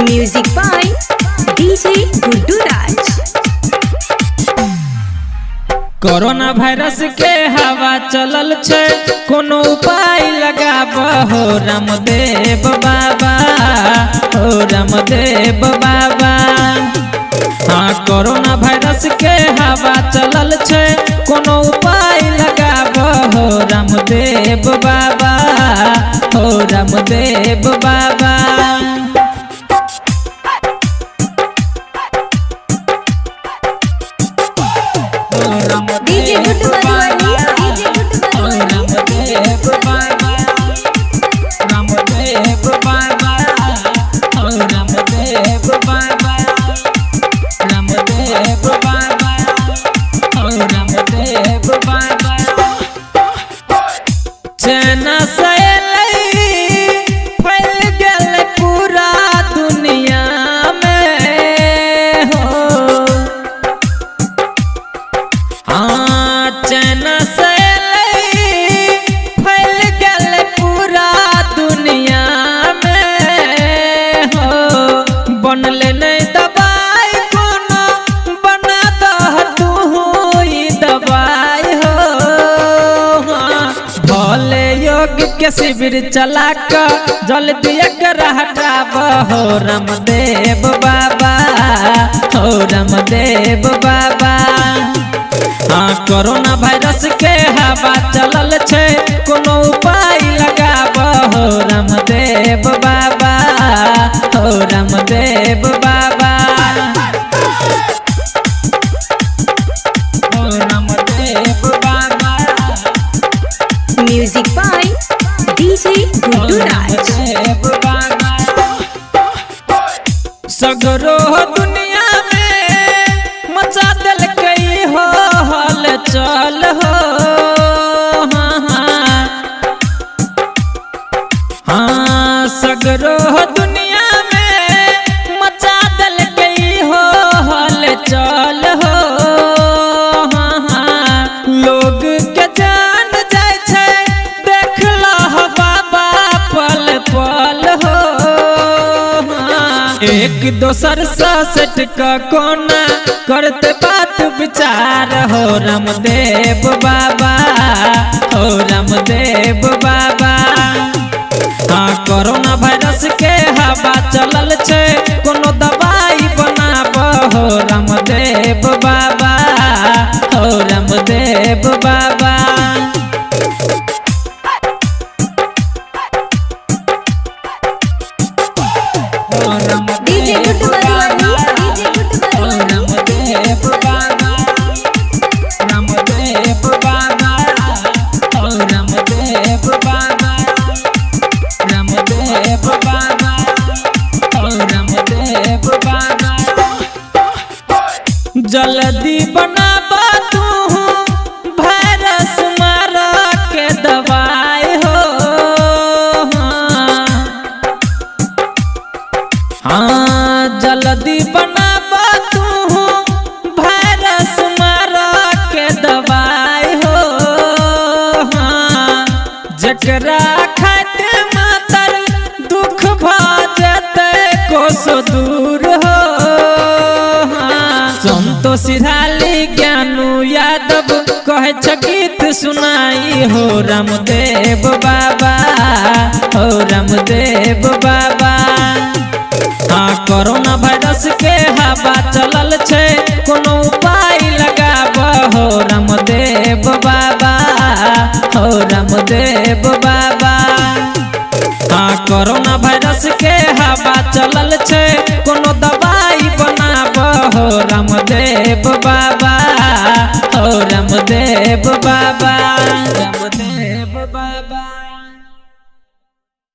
Music by DJ Guddu Raj. Corona virus के हवा चलल छे, कोनो उपाय लगाबहो रामदेव बाबा, हो रामदेव बाबा। हाँ, कोरोना वायरस के हवा चलल छे, कोनो उपाय लगाबहो रामदेव बाबा, हो रामदेव बाबा। DJ Guddu Madhubani, DJ Guddu Madhubani. रामदेव बाबा, रामदेव बाबा, हो रामदेव बाबा, रामदेव बाबा, हो रामदेव बाबा। चैना सैलई फैल गेल पूरा दुनिया में हो। हाँ, चैना सैलई फैल गेल पूरा दुनिया में हो। बनले नहीं दवाई कोनो, बना दह तू ई दवाई हो। हाँ, भोले योग के शिविर चला कर जल्दी एकरा हटाबहो रामदेव बाबा, हो रामदेव बाबा। हाँ, कोरोना वायरस के हवा चलल छे, कोनो उपाय लगाबहो रामदेव बाबा, हो रामदेव बाबा, हो रामदेव बाबा। म्यूजिक बाय डीजे गुड्डू राज। सगरो दुनिया में मचा दिल कई हो हल चल हो। हाँ, सगरो दुनिया में मचा दिल कई हो हल चल हो। लोग के जान जाय छे, देख लो बाबा पल पल हो। एक दोसर से सेट का कोना करते बात विचार हो रामदेव बाबा, हो रामदेव बाबा। हाँ, कोरोना वायरस के हवा चलल छे, कोनो दवाई बनाबहो रामदेव बाबा, हो रामदेव बाबा। DJ Guddu Madhubani, DJ Guddu Madhubani. रामदेव बाबा, रामदेव बाबा, हो रामदेव बाबा, रामदेव बाबा, हो रामदेव बाबा। जल्दी बनाबा तू वायरस मारा के दवाई हो। हाँ, जल्दी बनाबा तू वायरस मारा के दवाई हो। हाँ, जकरा खाते मातर दुख भजते कोसो दूर हो। हाँ, संतोष ढाली ज्ञानू यादव कहे छ गीत सुनाई हो रामदेव बाबा, हो रामदेव बाबा। हाँ, कोरोना वायरस के हवा चलल छे, कोनो उपाय लगाबहो रामदेव बाबा, हो रामदेव बाबा। हाँ, कोरोना वायरस के हवा चलल छे, कोनो दवाई बनाबहो रामदेव बाबा, हो रामदेव बाबा, रामदेव बाबा।